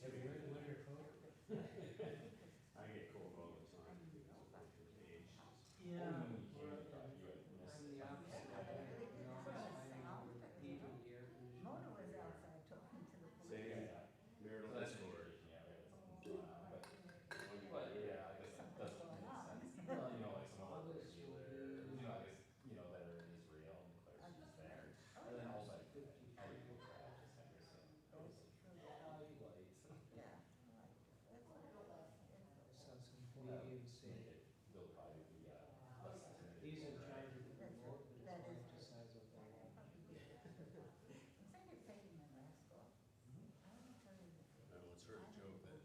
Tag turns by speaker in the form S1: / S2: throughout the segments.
S1: Have you heard the winter coat?
S2: I get cold all the time because of my age.
S1: Yeah.
S3: Only when you came, you had missed
S1: I'm the
S3: it.
S1: opposite. I'm repeating the air conditioning.
S4: Mona was outside talking to the police.
S2: Same marital
S3: So that's
S2: story.
S3: yeah, but yeah, I guess that doesn't make sense. Well, you know, like some of the dealers, you know, I guess, you know, that are in Israel and Claire's just there. And then also, like, how do you practice Henderson? Highlights.
S4: Yeah. That's what it was.
S1: Saw some
S3: We'll have-
S1: Canadians say
S3: They'll probably be, less intimidated.
S1: he's in charge of the remote, but
S4: That
S1: it's
S4: is-
S1: hard to size what they want.
S4: It's like you're taking my rascal. I want to tell you this.
S2: I once heard a joke that,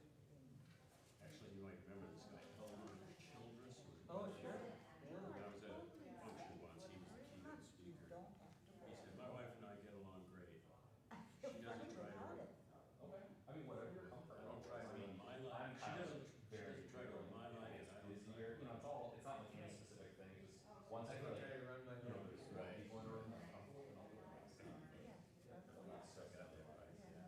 S2: actually, you might remember this guy, Lador, Childress.
S1: Oh, sure.
S2: I was at a function once, he was the keynote
S4: You
S2: speaker.
S4: don't have to.
S2: He said, my wife and I get along great.
S4: Feel
S2: She doesn't
S4: funny
S2: try
S4: about
S2: to,
S4: it.
S3: Okay, I mean, whatever your comfort.
S2: I don't try to run my life. She
S3: I'm
S2: doesn't,
S3: very
S2: try to run my life.
S3: It's
S2: I don't
S3: busier, you know, it's not like any specific thing, it's just once I feel like,
S1: Try to run my
S3: you know,
S1: life.
S3: there's more people in the room, I'm comfortable and I'll do it.
S4: Yeah. That's
S3: I'm
S4: what
S3: not
S4: I-
S3: stuck out there, right?
S4: Yeah, no.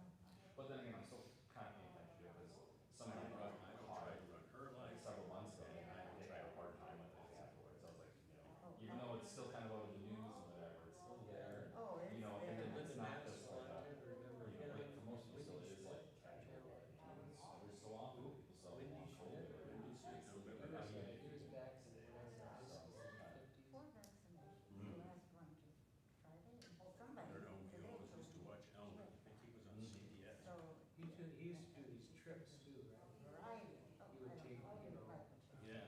S3: But then again, I'm still kind of paying attention to it, because
S2: I
S3: somebody
S2: don't try to run her
S3: like
S2: life.
S3: several months ago, and I had a hard time with it afterwards, I was like, you know, even though it's still kind of over the news and whatever, it's still there.
S4: Oh, it's
S3: You know, and
S4: there.
S3: then it's
S1: Lived in
S3: not just
S1: Madison,
S3: like,
S1: I never remember
S3: you know, like for most people, still
S1: Windy
S3: is like casual, like, there's so often people sell
S1: Windy
S3: on
S1: shit.
S3: COVID.
S2: Windy shit, I don't remember
S1: He was,
S2: that.
S1: he was vaccinated when I was in high school in the fifties.
S4: For vaccination,
S2: Mm.
S4: the last one, just Friday, well, somebody.
S2: I don't know, we
S4: today
S2: always used to
S4: told me.
S2: watch Elmer, I think he was on CBS.
S4: So.
S1: He used to do these trips too, right?
S4: Variety. Oh,
S1: He would
S4: I don't
S1: take,
S4: know,
S1: you know,
S4: right, which-
S2: Yeah,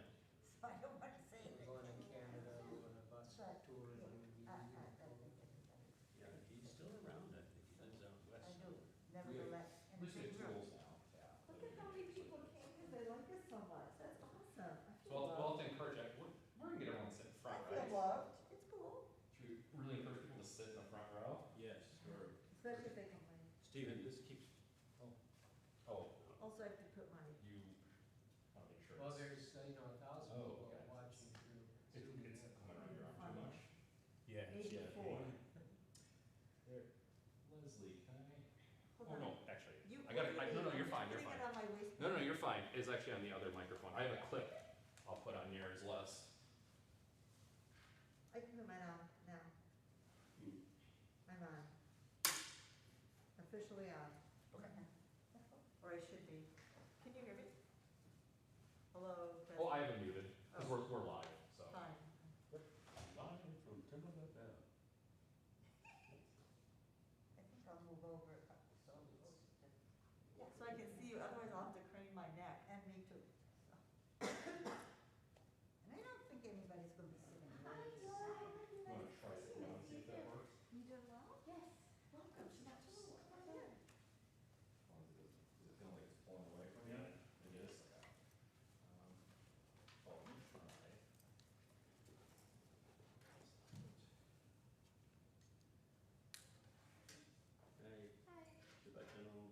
S4: So I don't want to say that.
S1: Going to Canada, going to bus
S4: But,
S1: tour, and
S4: yeah,
S1: he would be
S4: I
S1: here.
S4: think it's-
S2: yeah, he's still around, I think, he lives out
S4: I
S2: west.
S4: do, nevertheless, in
S3: We
S4: the
S3: should
S4: big
S3: have
S4: room.
S3: tools now, yeah.
S5: Look at how many people came because they like us so much. That's awesome. I
S3: So
S5: feel
S3: I'll have to encourage, we're gonna get everyone to sit in
S4: I
S3: front,
S4: feel
S3: right?
S4: loved, it's cool.
S3: Should we really encourage people to sit in the front row?
S2: Yes, or,
S5: especially if they complain.
S2: Stephen, this keeps,
S3: Oh,
S5: Also, I have to put my,
S3: you, I'll make sure.
S1: Well,
S3: it's-
S1: there's, you know, 1,000
S3: Oh,
S1: people
S3: okay.
S1: watching through.
S3: It's coming under your arm too much.
S2: yeah.
S5: 84.
S3: There, Leslie, can I?
S5: hold
S3: Oh,
S5: on.
S3: no, actually,
S5: You-
S3: I got it, no, no, you're fine, you're
S5: I'm putting
S3: fine.
S5: it on my waist.
S3: No, no, you're fine, it's actually on the other microphone, I have a clip I'll put on yours, Les.
S5: I can put mine on now. I'm on. Officially on.
S3: Okay.
S5: Or I should be. Can you hear me? Hello?
S3: Oh, I have it muted, because we're live, so.
S5: Fine.
S2: Live from Timberlake Valley.
S4: I think I'll move over a couple, so. Yeah,
S5: So I can see you, otherwise I'll have to crane my neck.
S4: and me too. So. And I don't think anybody's gonna be sitting
S5: Hi,
S4: here.
S3: You wanna try it now and see if that works?
S5: You doing well? Yes. Welcome to Madison. Come on in.
S3: Does it feel like it's pulling away from you? It is. Oh, let me try.
S2: Hey,
S5: Hi.
S2: Shabbat Shalom.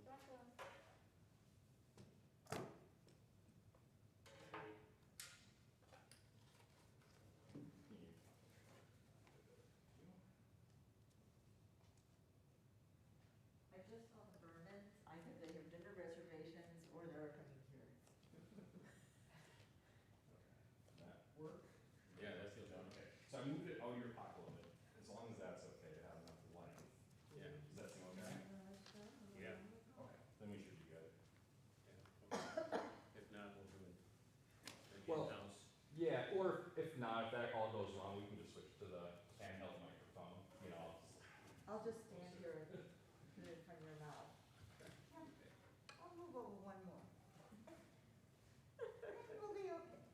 S5: I just saw the Burnens. I think they have dinner reservations or they're coming here.
S3: That work?
S2: Yeah, that's the other.
S3: Okay, so I moved it out of your pocket a little bit, as long as that's okay to have enough length.
S2: Yeah.
S3: Does that seem okay?
S2: Yeah.
S3: Okay, then we should be good.
S2: Yeah. If not, we'll do it
S3: Well-
S2: in-house.
S3: Yeah, or if not, if that all goes wrong, we can just switch to the handheld microphone, you know.
S5: I'll just stand here and put it in front of your mouth.
S4: I'll move over one more. And we'll be okay.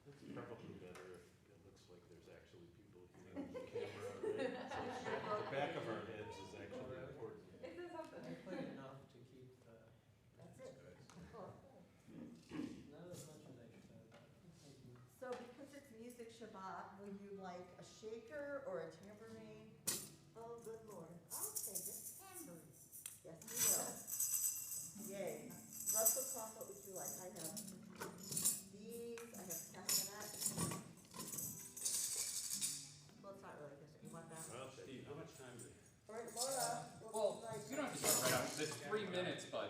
S6: It's probably better if it looks like there's actually people here on the camera, right? So the back of our heads is actually important.
S5: Is this
S1: I
S5: something?
S1: played enough to keep the,
S4: That's it.
S5: Oh.
S1: not as much as I should have. Thank you.
S5: So because it's music Shabbat, would you like a shaker or a tambourine?
S4: Oh, good Lord. I'll take it. Tambourine.
S5: Yes, you will. Yay. Russell Croft, what would you like? I have these, I have castanets. Well, it's not really castanets. You want that?
S6: Well,
S2: Steve, how much time do we have?
S5: All right, Laura, what would
S3: Well,
S5: you like?
S3: you don't have to start right off, it's 3 minutes, but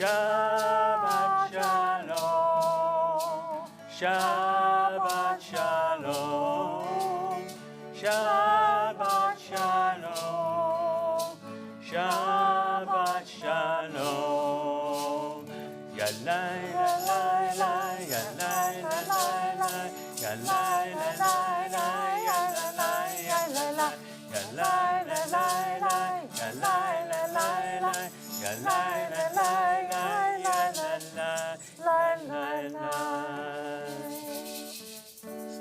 S2: Shabbat Shalom, Shabbat Shalom, Shabbat Shalom, Shabbat Shalom.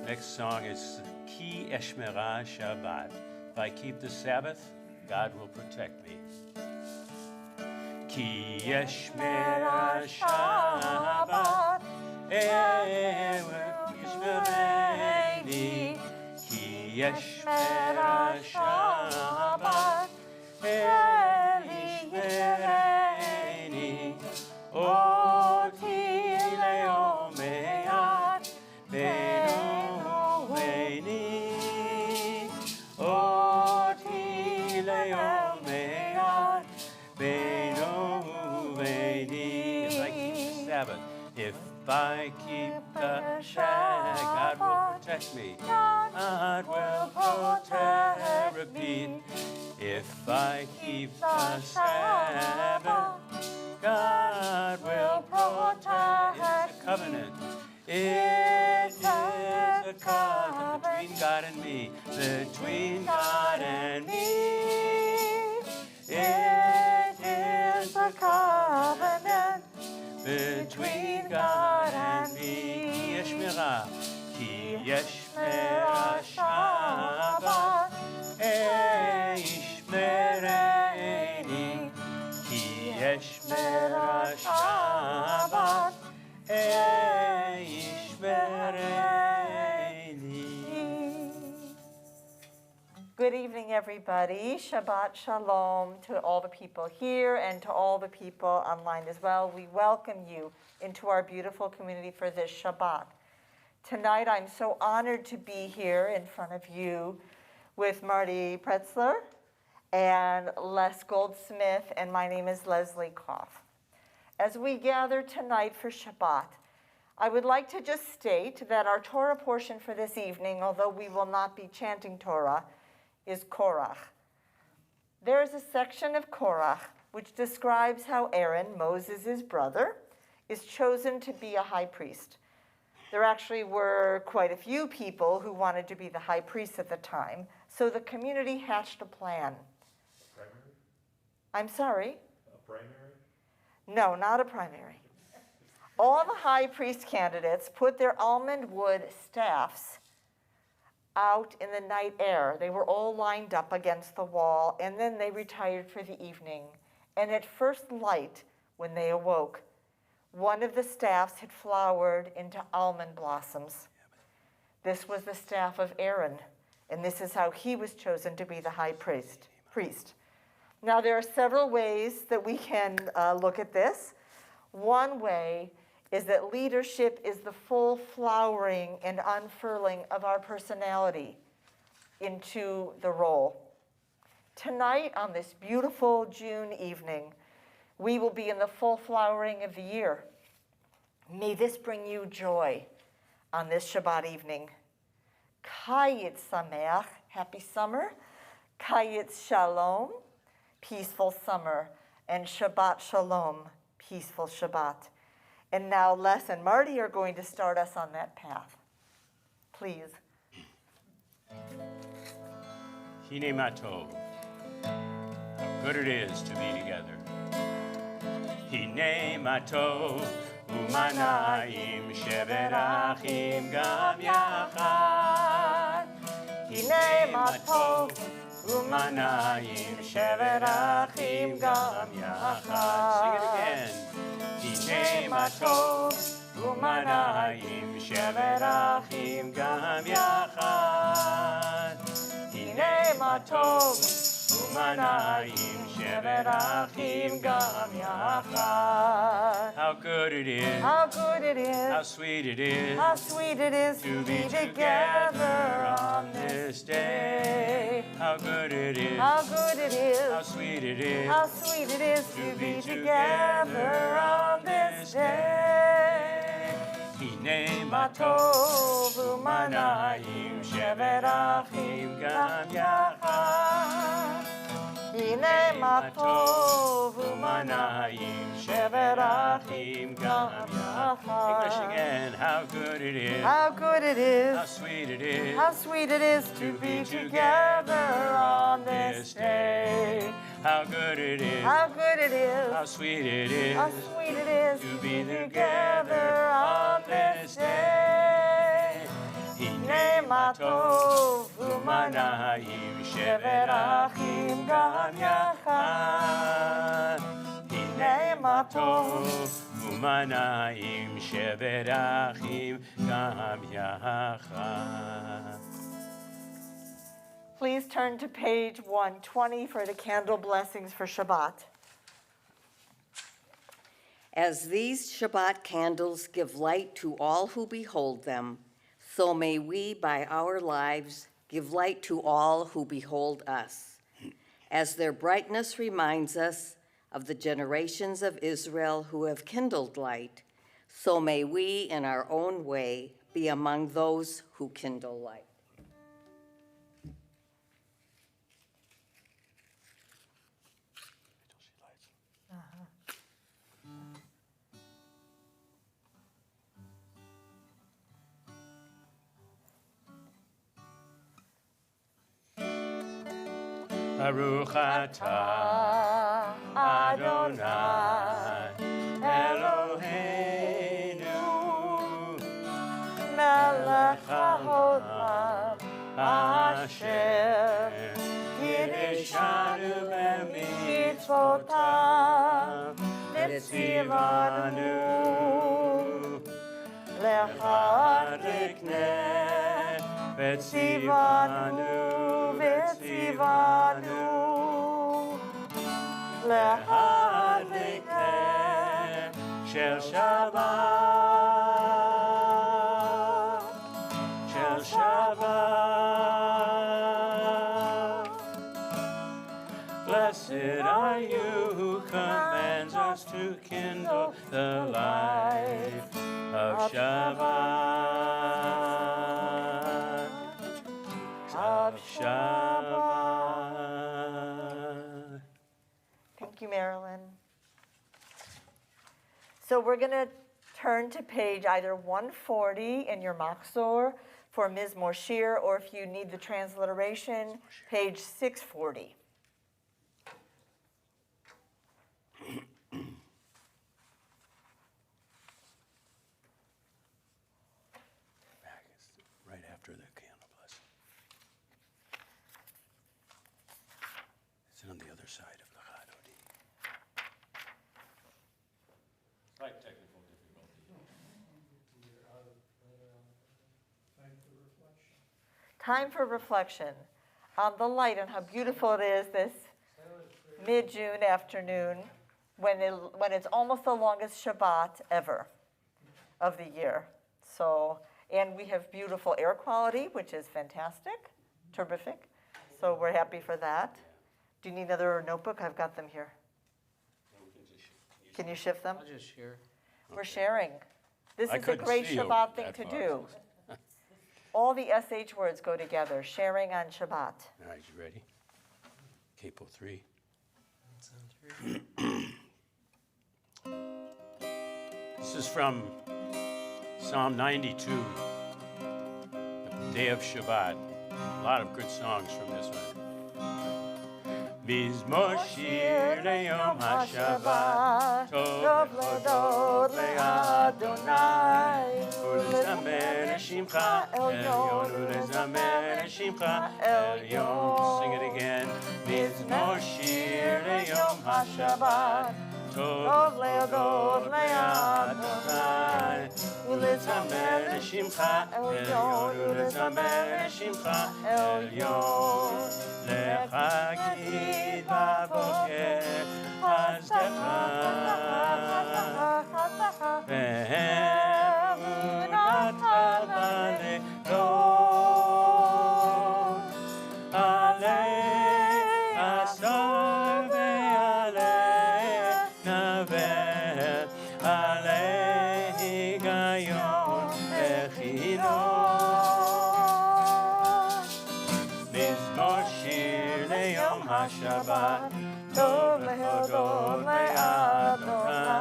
S2: Next song is Ki Eshmerah Shabbat. If I keep the Sabbath, God will protect me. Ki Eshmerah Shabbat, Yishmereni. Ki Eshmerah Shabbat, Yishmereni. Oti leomeat benu veini. Oti leomeat benu veini. If I keep the Sabbath, God will protect me. God will protect, repeat. If I keep the Sabbath, God will protect. It's a covenant. It is a covenant between God and me. Between God and me. It is a covenant between God and me. Ki Yeshmerah, Ki Yeshmerah Shabbat, Yishmereni. Ki Yeshmerah Shabbat, Yishmereni.
S5: Good evening, everybody. Shabbat Shalom to all the people here and to all the people online as well. We welcome you into our beautiful community for this Shabbat. Tonight, I'm so honored to be here in front of you with Marty Pretzler and Les Goldsmith, and my name is Leslie Koff. As we gather tonight for Shabbat, I would like to just state that our Torah portion for this evening, although we will not be chanting Torah, is Korach. There is a section of Korach which describes how Aaron, Moses' brother, is chosen to be a high priest. There actually were quite a few people who wanted to be the high priest at the time, so the community hatched a plan.
S6: Primary?
S5: I'm sorry?
S6: A primary?
S5: No, not a primary. All the high priest candidates put their almond wood staffs out in the night air. They were all lined up against the wall, and then they retired for the evening. And at first light, when they awoke, one of the staffs had flowered into almond blossoms. This was the staff of Aaron, and this is how he was chosen to be the high priest. Now, there are several ways that we can look at this. One way is that leadership is the full flowering and unfurling of our personality into the role. Tonight, on this beautiful June evening, we will be in the full flowering of the year. May this bring you joy on this Shabbat evening. Kayit Sameach, happy summer. Kayit Shalom, peaceful summer. And Shabbat Shalom, peaceful Shabbat. And now Les and Marty are going to start us on that path. Please.
S2: Hine Matov. How good it is to be together. Hine Matov umanayim sheberachim gam yachad. Hine Matov umanayim sheberachim gam yachad. Sing it again. Hine Matov umanayim sheberachim gam yachad. Hine Matov umanayim sheberachim gam yachad. How good it is.
S5: How good it is.
S2: How sweet it is.
S5: How sweet it is
S2: to be together on this day. How good it is.
S5: How good it is.
S2: How sweet it is.
S5: How sweet it is to be together on this day.
S2: Hine matov umanayim sheberachim gam yachad.
S5: Hine matov
S2: umanayim sheberachim gam yachad. English again. How good it is.
S5: How good it is.
S2: How sweet it is.
S5: How sweet it is to be together
S2: this day. How good it is,
S7: How good it is,
S2: how sweet it is,
S7: how sweet it is
S2: to be together on this day. Hine ma tov u'manayim shevet achim gam yachad. Hine ma tov u'manayim shevet achim gam yachad.
S7: Please turn to page 120 for the candle blessings for Shabbat.
S8: As these Shabbat candles give light to all who behold them, so may we, by our lives, give light to all who behold us. As their brightness reminds us of the generations of Israel who have kindled light, so may we, in our own way, be among those who kindle light.
S2: Baruch atah Adonai Eloheinu
S7: melech haolam asher yidishanu b'mitzvotav v'tzivanu lechadlikneh v'tzivanu v'tzivanu lehadlikneh shel Shabbat, shel Shabbat. Blessed are you who commands us to kindle the light of Shabbat, of Shabbat. Thank you, Marilyn. So we're going to turn to page either 140 in your Machzor for Mizmor Shir, or if you need the transliteration, page 640.
S2: Right after the candle blessing. It's on the other side of the Chadodi. Slight technical difficulty.
S7: Time for reflection on the light and how beautiful it is this mid-June afternoon when it's almost the longest Shabbat ever of the year. So, and we have beautiful air quality, which is fantastic, terrific. So we're happy for that. Do you need another notebook? I've got them here. Can you shift them?
S1: I'll just share.
S7: We're sharing. This
S2: I
S7: is a
S2: couldn't
S7: great
S2: see you
S7: Shabbat thing
S2: that
S7: to
S2: far.
S7: do. All the SH words go together, sharing on Shabbat.
S2: All right, you ready? Capo 3.
S1: Sounds great.
S2: This is from Psalm 92, the day of Shabbat. A lot of good songs from this one. Mizmor shir leyom haShabbat, tov lador le'Adonai, ulezamer shimcha elyon, ulezamer shimcha elyon. Sing it again. Mizmor shir leyom haShabbat, tov lador le'Adonai, ulezamer shimcha elyon, ulezamer shimcha elyon. לחגית בבוקר חסדך ואמונתך בלילות עלי עשר ועלי נבל עלי היגיון וחינות מזמור שיר ליום השבת טוב להודות לאדוני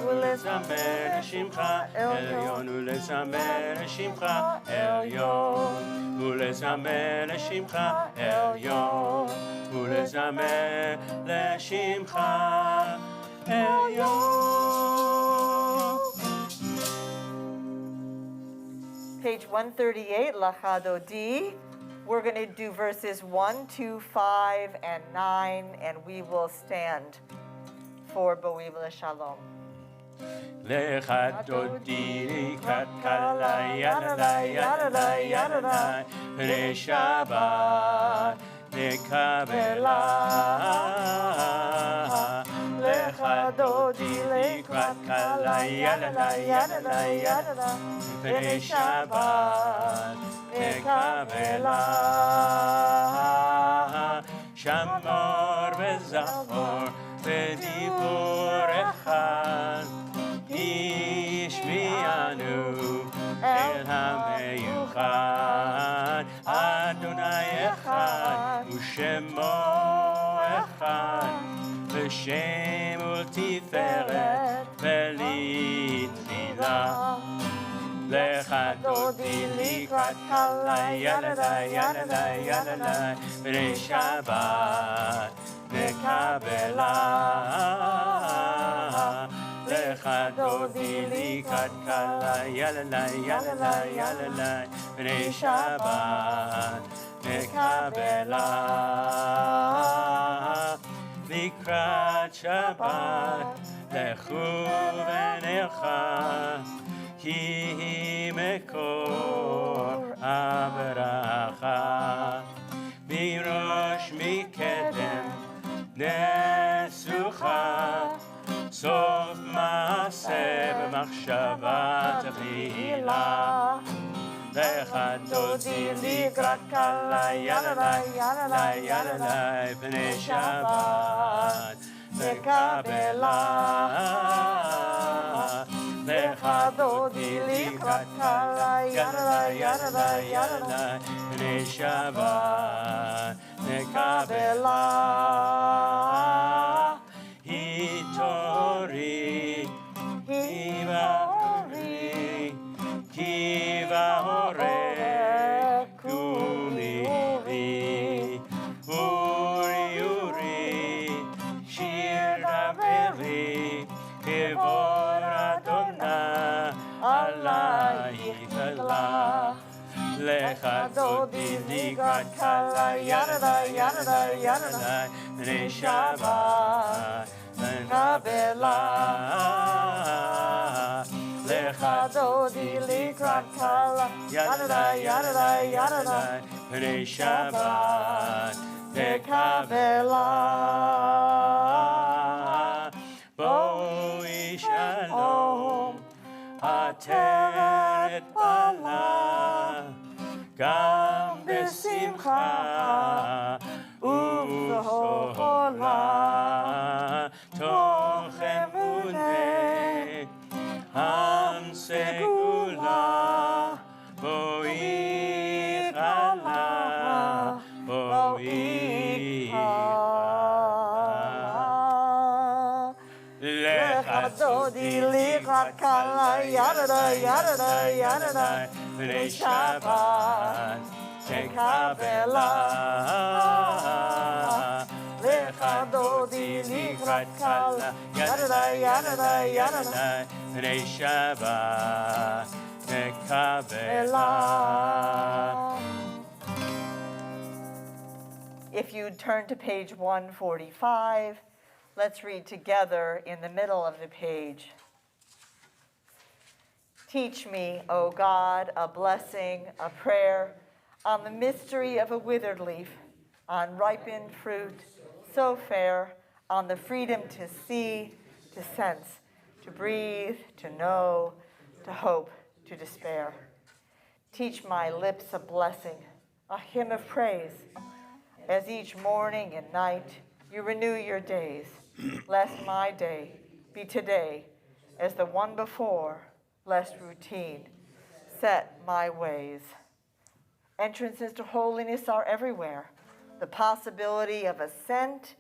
S2: ולזמר לשמך עליון ולזמר לשמך עליון ולזמר לשמך עליון וזמר לשמך עליון.
S7: Page 138, Lachadodi. We're going to do verses 1, 2, 5, and 9, and we will stand for Boiv Shalom.
S2: לך דודי כתקלה ידלה ידלה ידלה פני שבת נקבלה לך דודי לקראת כלה ידלה ידלה ידלה פני שבת נקבלה שמור וזכור בדיבור אחד השמיענו אל המיוחד אדוני אחד ושמו אחד ושם ולתפארת ולתחילה לך דודי לקראת כלה ידלה ידלה ידלה בני שבת נקבלה לך דודי לקראת כלה ידלה ידלה ידלה בני שבת נקבלה לקראת שבת לכו ונלכה כי היא מקור הברכה מראש מקדם נסוכה סוף מעשה במחשבה תחילה לך דודי לקראת כלה ידלה ידלה ידלה פני שבת נקבלה לך דודי לקראת כלה ידלה ידלה ידלה פני שבת נקבלה היטורי היבאורי כבאורי כולי אורי אורי שיר דברי כבוד אדוני עלייך גדלה לך דודי לקראת כלה ידלה ידלה ידלה בני שבת נקבלה לך דודי לקראת כלה ידלה ידלה ידלה בני שבת נקבלה בואי שלום עטרת בלה גם בשמחה ובשולה תוך אמונה הסגולה בואי חלה בואי לך דודי לקראת כלה ידלה ידלה ידלה בני שבת נקבלה לך דודי לקראת כלה ידלה ידלה ידלה בני שבת נקבלה.
S7: If you turn to page 145, let's read together in the middle of the page. Teach me, O God, a blessing, a prayer, on the mystery of a withered leaf, on ripened fruit, so fair, on the freedom to see, to sense, to breathe, to know, to hope, to despair. Teach my lips a blessing, a hymn of praise, as each morning and night you renew your days. Let my day be today as the one before, less routine. Set my ways. Entrances to holiness are everywhere. The possibility of ascent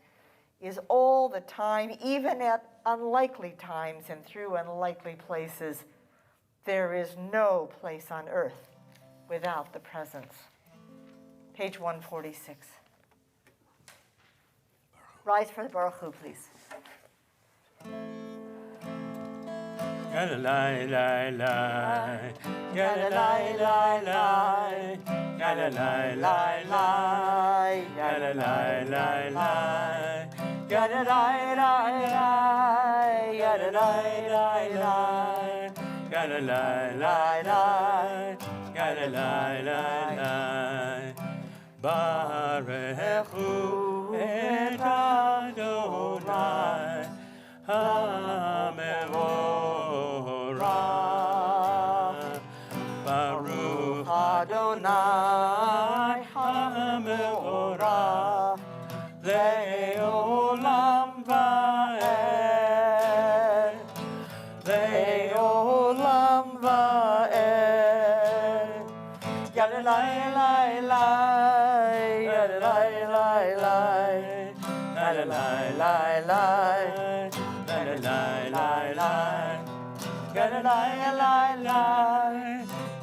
S7: is all the time, even at unlikely times and through unlikely places. There is no place on earth without the presence. Page 146. Rise for the Baruch Hu, please.
S2: Yada lai lai lai, yada lai lai lai, yada lai lai lai, yada lai lai lai, yada lai lai lai, yada lai lai lai, yada lai lai lai, yada lai lai lai. Barechu et Adonai HaMevorach. Baruch Adonai HaMevorach Le'olam va'ed, Le'olam va'ed. Yada lai lai lai, yada lai lai lai, yada lai lai lai, yada lai lai lai, yada lai lai lai,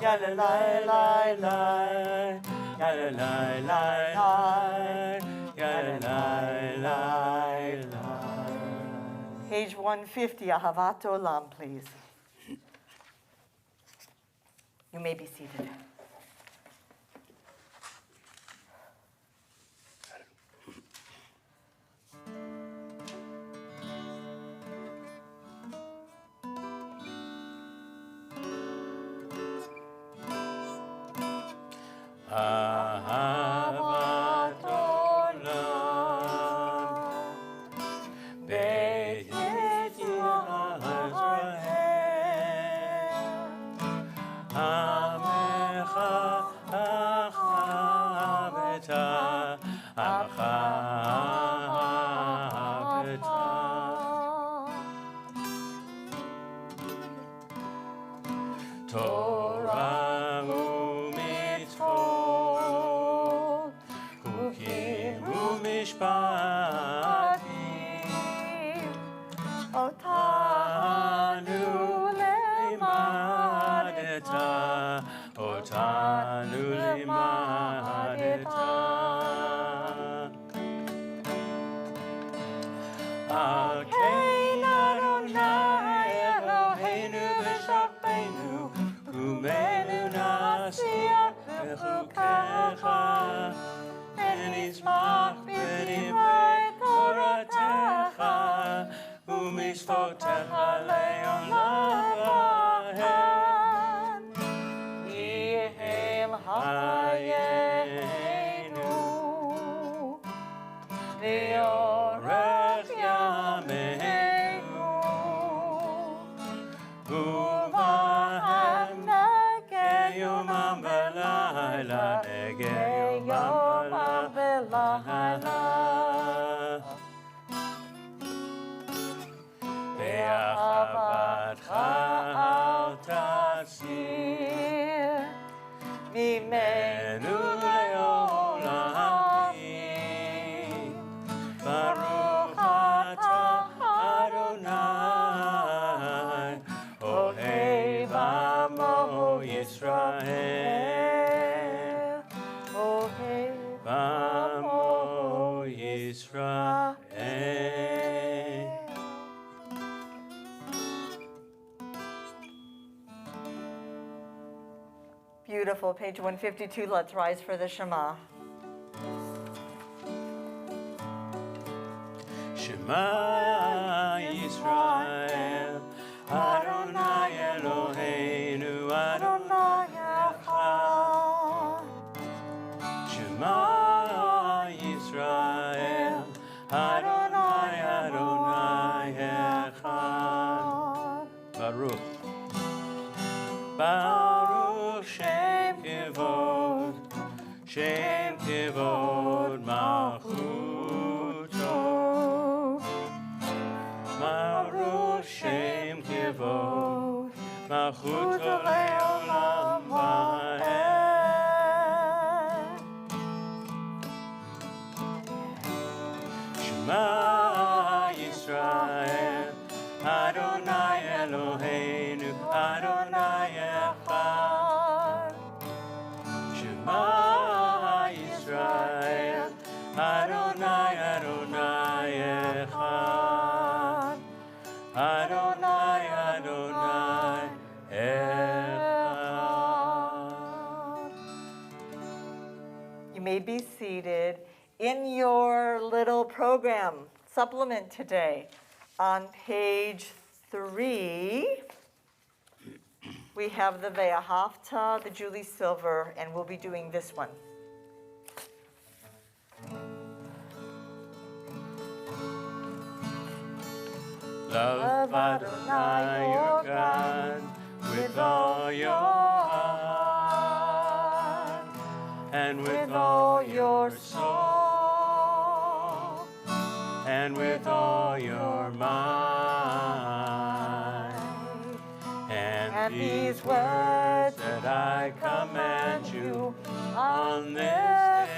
S2: yada lai lai lai, yada lai lai lai, yada lai lai lai.
S7: Page 150, Ahavat Olam, please. You may be seated.
S2: Ahavat Olam, Beit Yisrael, Amecha Achaveta, Amecha Achaveta. Torah u'mitzvot, chukim u'mishpatim, otanu limadeta, otanu limadeta. Akein Adonai Eloheinu v'shachenu, Kumenu nasiach bechukecha, v'nizmach b'divrei toratecha, u'mitzvotecha le'olam va'ed. Yihem hayenu, v'yorech yameinu, Uva'am negeh yomam v'layla, negeh yomam v'layla. Ve'achavatcha al tasir, mimenu le'olamim. Baruch atah Adonai, Ohev Amo Yisrael, Ohev Amo Yisrael.
S7: Beautiful. Page 152. Let's rise for the Shema.
S2: Shema Yisrael, Adonai Eloheinu, Adonai Echad. Shema Yisrael, Adonai, Adonai Echad. Baruch. Baruch Shem Kevod, Shem Kevod Malchuto. Baruch Shem Kevod Malchuto le'olam va'ed. Shema Yisrael, Adonai Eloheinu, Adonai Echad. Shema Yisrael, Adonai, Adonai
S7: be seated. In your little program supplement today, on page 3, we have the Ve'ahavta, the Julie Silver, and we'll be doing this one.
S2: Love Adonai your God with all your heart and with all your soul and with all your mind. And these words that I command you on this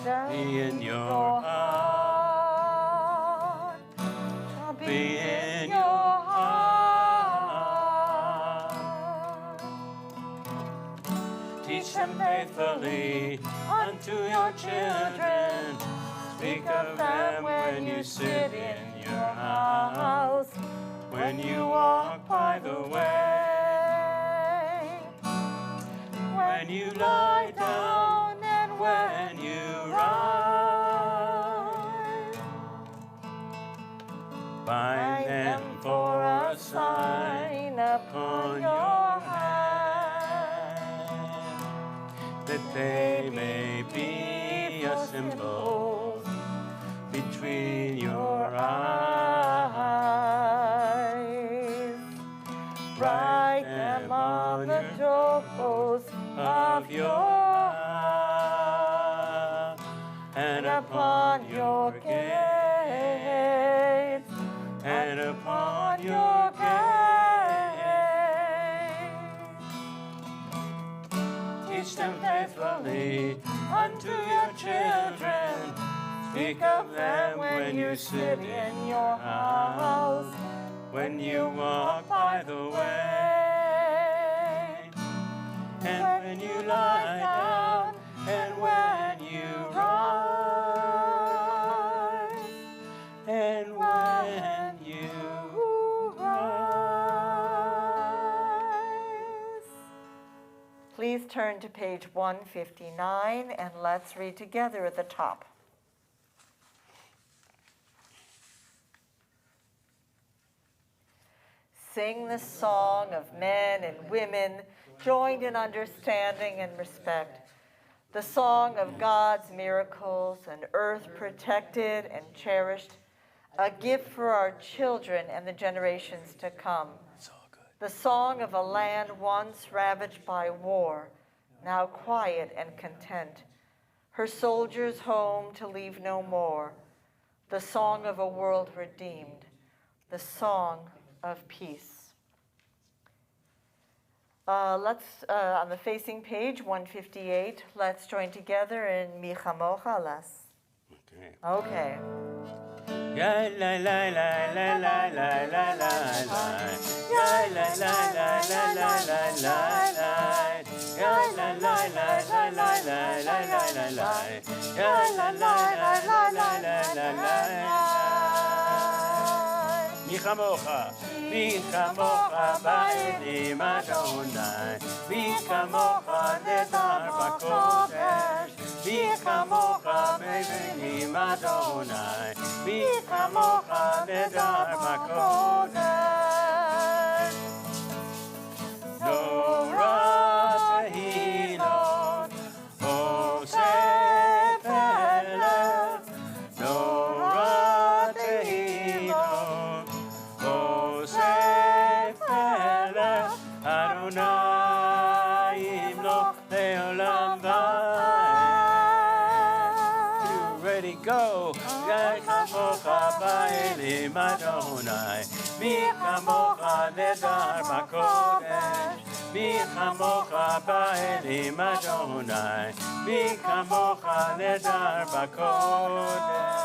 S2: day be in your heart, be in your heart. Teach them faithfully unto your children. Speak of them when you sit in your house, when you walk by the way, when you lie down and when you rise. Bind them for a sign upon your hand, that they may be a symbol between your eyes. Write them on the doorposts of your heart and upon your gates, and upon your gates. Teach them faithfully unto your children. Speak of them when you sit in your house, when you walk by the way, and when you lie down, and when you rise, and when you rise. Please turn to page 159, and let's read together at the top. Sing the song of men and women joined in understanding and respect, the song of God's miracles, an earth protected and cherished, a gift for our children and the generations to come. The song of a land once ravaged by war, now quiet and content, her soldiers home to leave no more, the song of a world redeemed, the song of peace. Let's, on the facing page, 158, let's join together in Mi Chamocha Las. Okay. Ya la la la la la la la la la. Ya la la la la la la la la. Ya la la la la la la la la la. Ya la la la la la la la la. Mi Chamocha. Mi Chamocha ba'elim Adonai, Mi Chamocha Lador b'kodesh, Mi Chamocha ba'elim Adonai, Mi Chamocha Lador b'kodesh. Norah tehilot, Osef elef, Norah tehilot, Adonai imloch le'olam va'ed. You ready, go. Mi Chamocha ba'elim Adonai, Mi Chamocha Lador b'kodesh, Mi Chamocha ba'elim Adonai, Mi Chamocha Lador b'kodesh.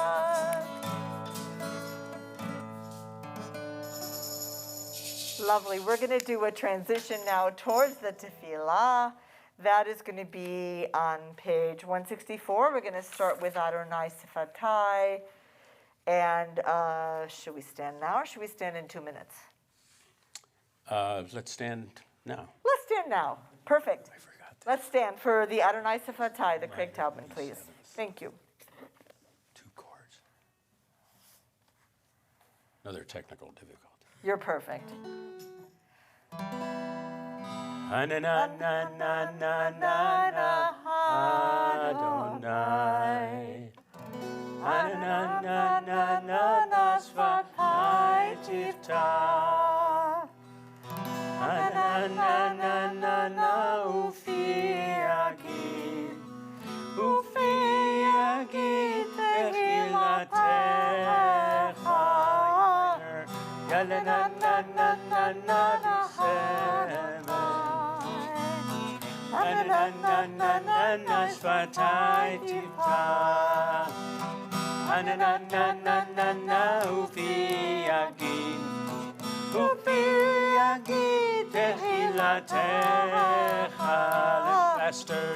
S2: Lovely. We're going to do a transition now towards the tefillah. That is going to be on page 164. We're going to start with Adonai Sifatai. And should we stand now or should we stand in 2 minutes? Let's stand now.
S7: Let's stand now. Perfect.
S2: I forgot
S7: Let's stand for the Adonai Sifatai, the Craig Taubman, please. Thank you.
S2: 2 chords. Another technical difficulty.
S7: You're perfect.
S2: Adonai. Sfatai tiftach. Ufi agid techilatecha. Yalanananana Sfatai tiftach. Ufi agid techilatecha. Faster,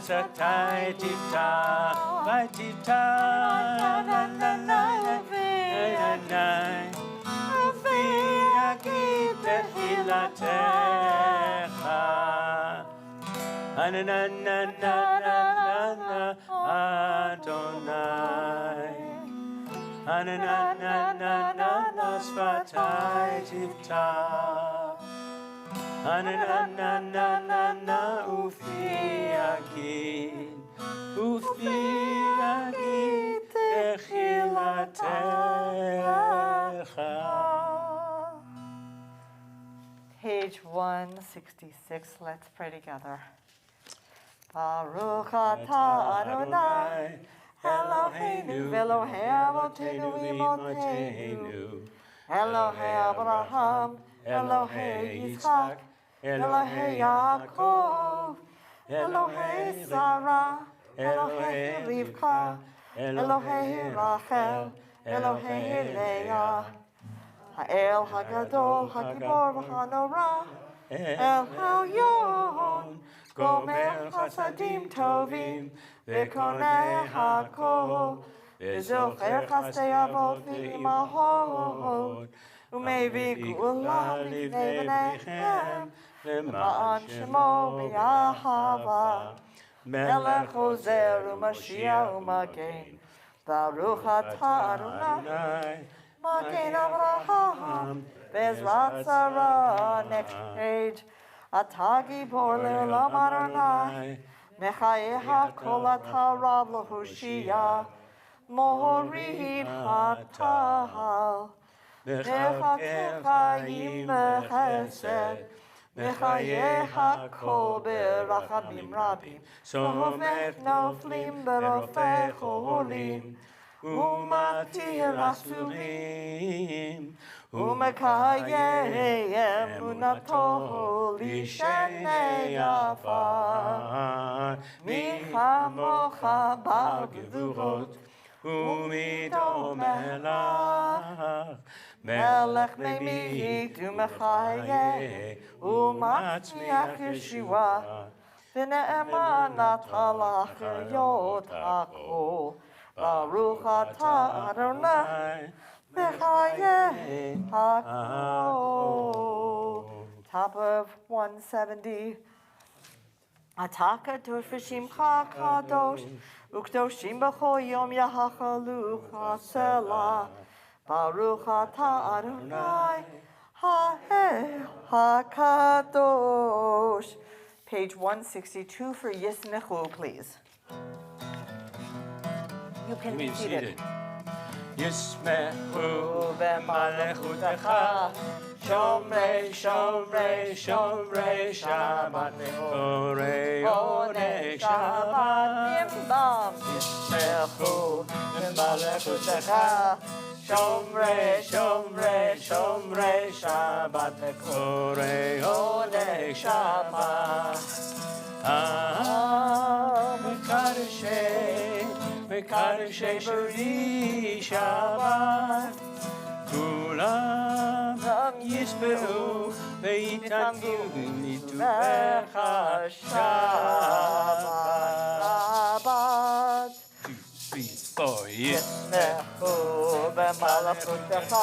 S2: Sfatai tiftach. Ufi agid techilatecha. Adonai. Sfatai tiftach. Ufi agid techilatecha.
S7: Page 166. Let's pray together. Baruch atah Adonai, Eloheinu v'Elohei avotenu v'imotenu, Elohei Abraham, Elohei Yitzchak, Elohei Yaakov, Elohei Sarah, Elohei Rivka, Elohei Rachel, Elohei Leah, Ha'el Hagadol, Hagibor v'Hanora, El Elyon, Gomer Chasadim Tovim, V'konei Hakol, V'zocher Chasdei Avot V'imahot, U'mevii Gula Lifnei B'neihem, V'ma'an Shemo B'yahava, Melech Ozer U'Mashiach U'Magen, Baruch atah Adonai, Magen Avraham, Bezrat Sarah. Next page. Atah gibor le'olam Adonai, Mechayeh hakol atah Rav l'Hoshia, Morid hatahal, Mechakeh chayim b'chesed, Mechayeh hakol b'rachamim rabim, Sovech noflim b'rofei cholim, Umatir asurim, Umekayeh emunato lishenei afar, Michamocha b'gevurot, Umido melach, Melech memit umechayeh, Umatzmiach Yeshua, V'ne'eman atalach yot hakol, Baruch atah Adonai, Mechayeh hakol. Top of 170. Atah kadosh v'shimcha kadosh, u'kdoshim b'chol yom yahachalu chasela. Baruch atah Adonai, ha'el hakadosh. Page 162 for Yismechu, please. You can be seated.
S2: Yismechu b'malechutecha, Shomrei, Shomrei, Shomrei Shabbat, Orei Onei Shabbat. Yismechu b'malechutecha, Shomrei, Shomrei, Shomrei Shabbat, Orei Onei Shabbat. Mekadeshei B'ri Shabbat, Kulam Yisbehu V'yitanu Nituvecha Shabbat. 2, 3, 4,
S7: Yismechu במלכותך.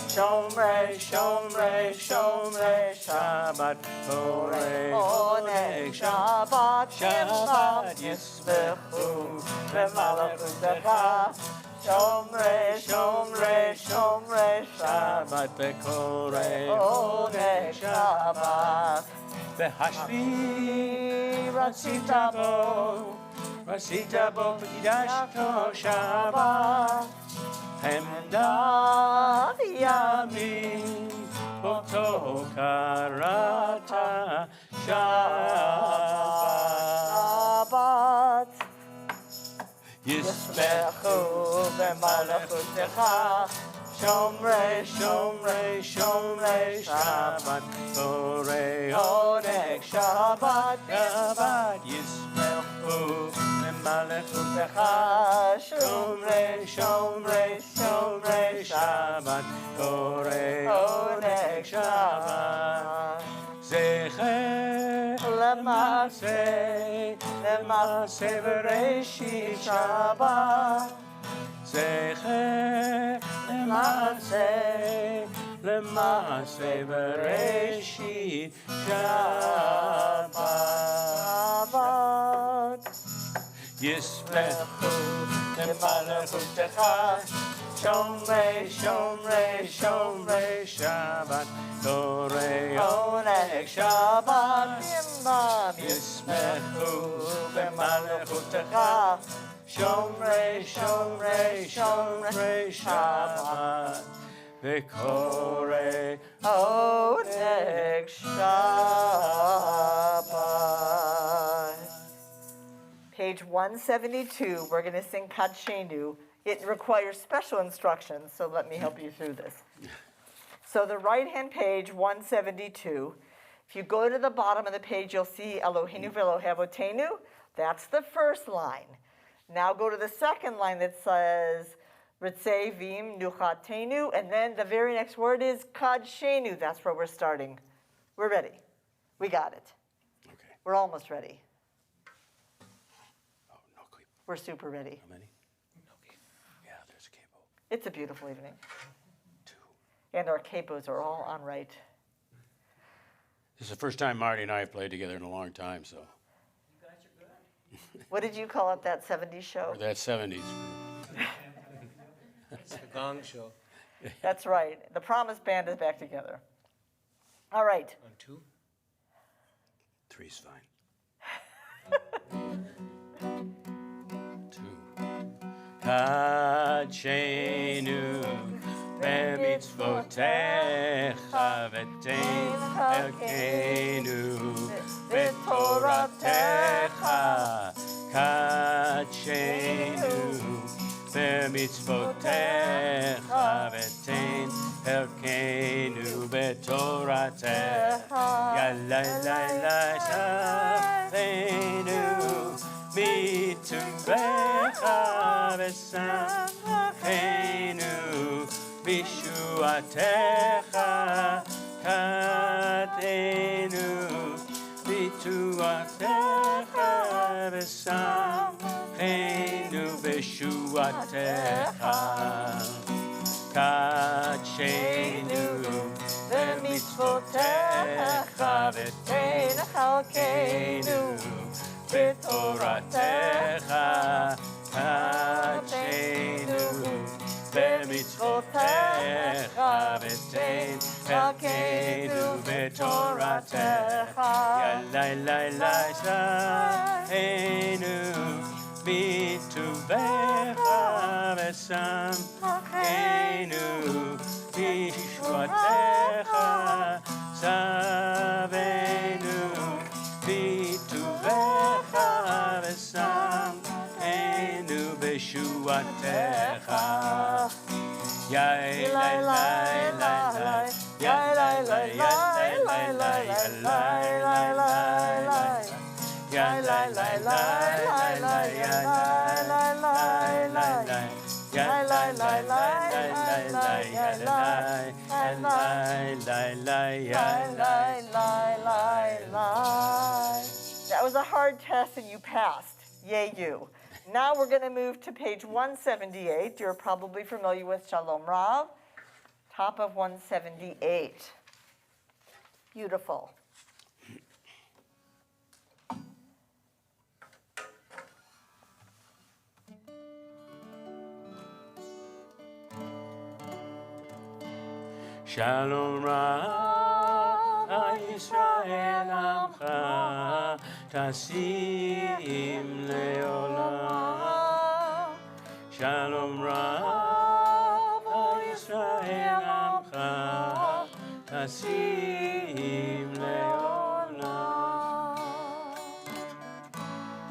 S7: שומרי, שומרי, שומרי שבת, פורעי עונג שבת, שבת ישמחו במלכותך. שומרי, שומרי, שומרי שבת, וקורעי עונג שבת.
S2: והשביעי רצית בו וקידשתו שבת. חמדת ימים אותו קראת שבת. ישמחו במלכותך. שומרי, שומרי, שומרי שבת, פורעי עונג שבת, שבת ישמחו במלכותך. שומרי, שומרי, שומרי שבת, פורעי עונג שבת. זכר למעשה בראשית שבת. זכר למעשה בראשית שבת. ישמחו במלכותך. שומרי, שומרי, שומרי שבת, פורעי עונג שבת. עמם ישמחו במלכותך. שומרי, שומרי, שומרי שבת, וקורא עונג שבת.
S7: Page 172, we're going to sing Kadshenu. It requires special instructions, so let me help you through this. So the right-hand page, 172, if you go to the bottom of the page, you'll see Eloheinu v'Elohevotenu. That's the first line. Now go to the second line that says Ritzei Vim Nuchatenu, and then the very next word is Kadshenu. That's where we're starting. We're ready. We got it.
S2: Okay.
S7: We're almost ready.
S2: Oh, no clip.
S7: We're super ready.
S2: How many? Okay. Yeah, there's a capo.
S7: It's a beautiful evening.
S2: 2.
S7: And our capos are all on right.
S2: This is the first time Marty and I have played together in a long time, so.
S7: What did you call it, that 70s show?
S2: Or that 70s.
S1: It's a gong show.
S7: That's right. The Promise Band is back together. All right.
S1: On 2?
S2: 3's fine. 2. Kadshenu b'mitzvotecha v'tein elkeinu b'toratecha. Kadshenu b'mitzvotecha v'tein elkeinu b'toratecha. Yalaylayay saveinu mitzuvecha v'samcheinu b'shuatecha. Kateinu b'tuatecha v'samcheinu b'shuatecha. Kadshenu b'mitzvotecha v'tein chalkeinu b'toratecha. Kadshenu b'mitzvotecha v'tein chalkeinu b'toratecha. Yalaylayay saheinu b'tuvecha v'samcheinu b'shuatecha. Saveinu b'tuvecha v'samcheinu b'shuatecha. Yay, lay, lay, lay, lay. Yay, lay, lay, lay, lay, lay, lay, lay, lay, lay. Yay, lay, lay, lay, lay, lay, lay, lay, lay, lay. Yay, lay, lay, lay, lay, lay, lay, lay.
S7: That was a hard test and you passed. Yay, you. Now we're going to move to page 178. You're probably familiar with Shalom Rav, top of 178. Beautiful.
S2: Shalom Rav Yisrael Amcha Tasim Leolam. Shalom Rav Yisrael Amcha Tasim Leolam.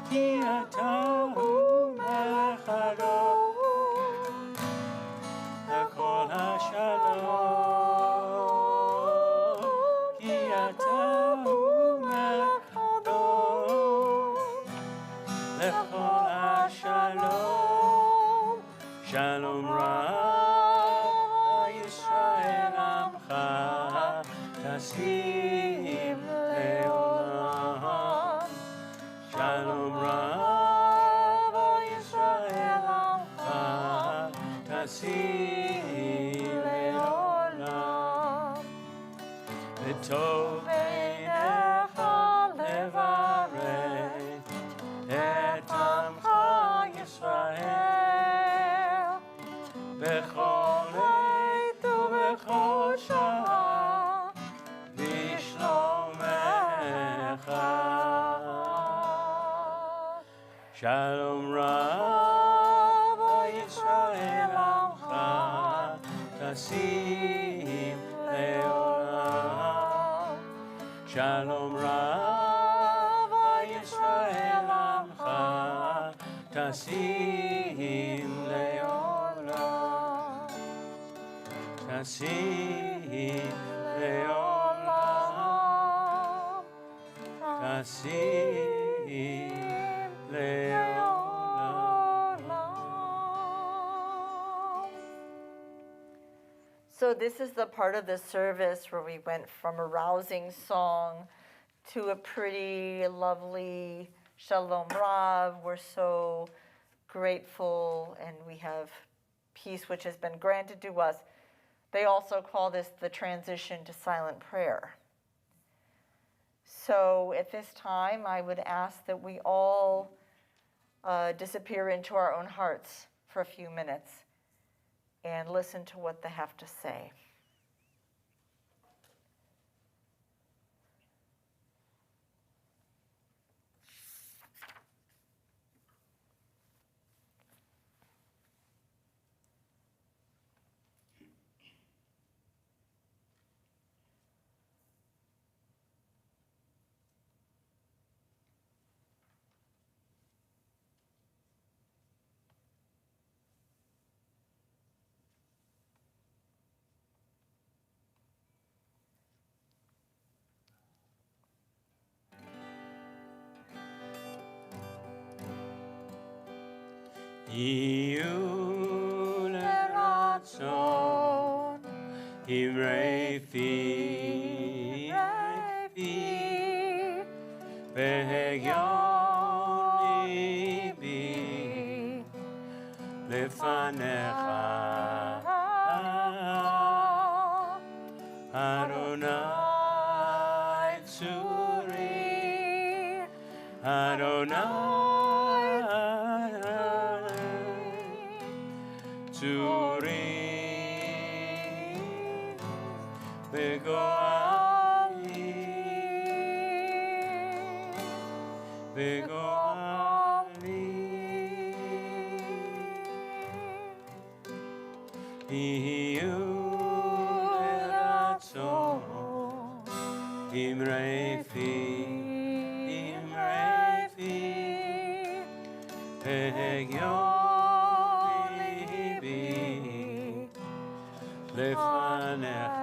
S2: Ki atahu melech Adon Lekol HaShalom. Shalom Rav Yisrael Amcha Tasim Leolam. Shalom Rav Yisrael Amcha Tasim Leolam. V'tov beinecha levarech et Amcha Yisrael bechol עת ובכל שעה בשלומך. Shalom Rav Yisrael Amcha Tasim Leolam. Shalom Rav Yisrael Amcha Tasim Leolam. Tasim Leolam. Tasim Leolam.
S7: So this is the part of the service where we went from a rousing song to a pretty lovely Shalom Rav. We're so grateful, and we have peace which has been granted to us. They also call this the transition to silent prayer. So at this time, I would ask that we all disappear into our own hearts for a few minutes and listen to what they have to say.
S2: יהיו לרצון אמרי פי והגיון ליבי לפניך אדוני צורי אדוני צורי וגואלי יהיו לרצון אמרי פי והגיון ליבי לפניך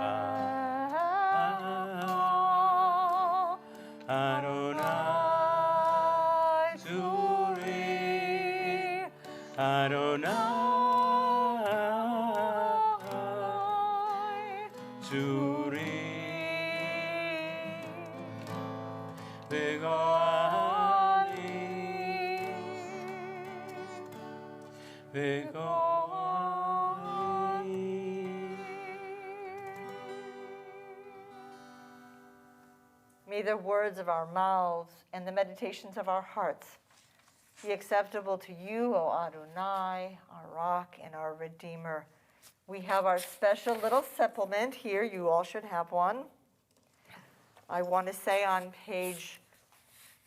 S2: אדוני צורי אדוני צורי וגואלי
S7: May the words of our mouths and the meditations of our hearts be acceptable to you, O Adonai, our rock and our redeemer. We have our special little supplement here. You all should have one. I want to say on page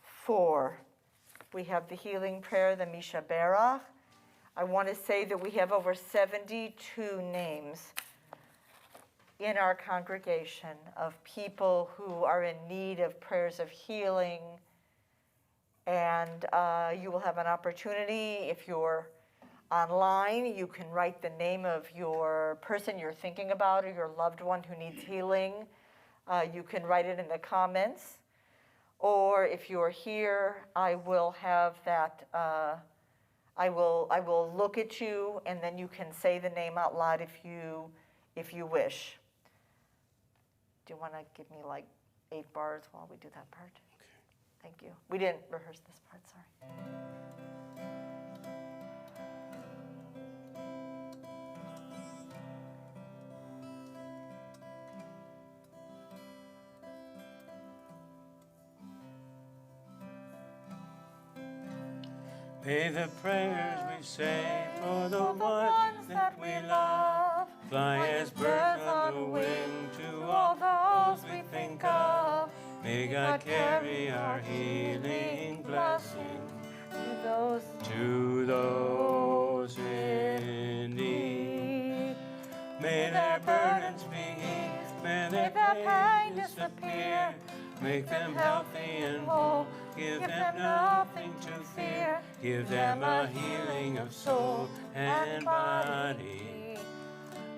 S7: 4, we have the healing prayer, the Misha Berach. I want to say that we have over 72 names in our congregation of people who are in need of prayers of healing. And you will have an opportunity, if you're online, you can write the name of your person you're thinking about or your loved one who needs healing. You can write it in the comments. Or if you're here, I will have that, I will look at you, and then you can say the name out loud if you wish. Do you want to give me like 8 bars while we do that part?
S2: Okay.
S7: Thank you. We didn't rehearse this part, sorry.
S2: May the prayers we say for the ones that we love fly as birds on the wing to all those we think of. May God carry our healing blessing to those in need. May their burdens be eased, may their pain disappear. Make them healthy and whole, give them nothing to fear. Give them a healing of soul and body.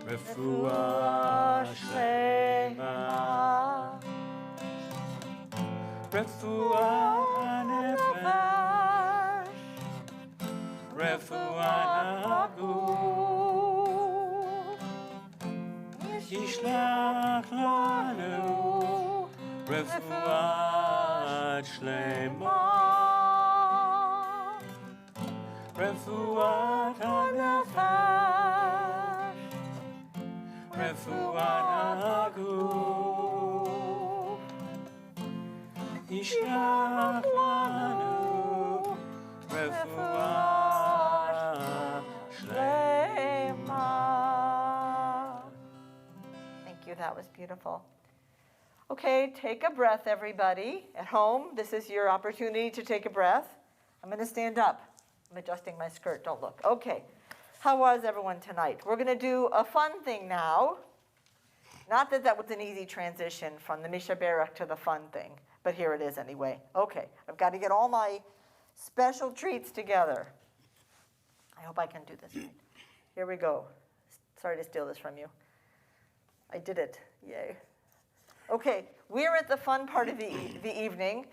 S2: Refuah shlema. Refuah nefesh. Refuah naguf. Yishlach lanu. Refuah shlema. Refuah nefesh. Refuah naguf. Yishlach lanu. Refuah shlema.
S7: Thank you, that was beautiful. Okay, take a breath, everybody. At home, this is your opportunity to take a breath. I'm going to stand up. I'm adjusting my skirt, don't look. Okay, how was everyone tonight? We're going to do a fun thing now. Not that that was an easy transition from the Misha Berach to the fun thing, but here it is anyway. Okay, I've got to get all my special treats together. I hope I can do this right. Here we go. Sorry to steal this from you. I did it, yay. Okay, we're at the fun part of the evening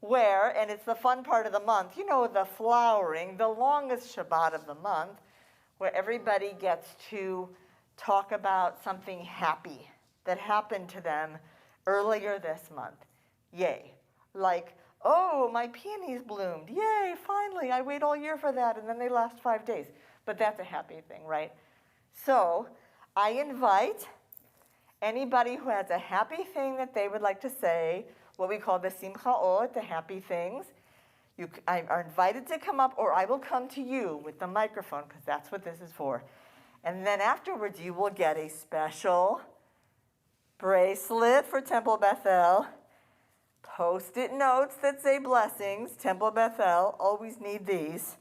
S7: where, and it's the fun part of the month, you know, the flowering, the longest Shabbat of the month, where everybody gets to talk about something happy that happened to them earlier this month. Yay. Like, oh, my peonies bloomed. Yay, finally, I wait all year for that, and then they last 5 days. But that's a happy thing, right? So I invite anybody who has a happy thing that they would like to say, what we call the simchaot, the happy things, you are invited to come up, or I will come to you with the microphone, because that's what this is for. And then afterwards, you will get a special bracelet for Temple Bethel, Post-it notes that say blessings, Temple Bethel, always need these,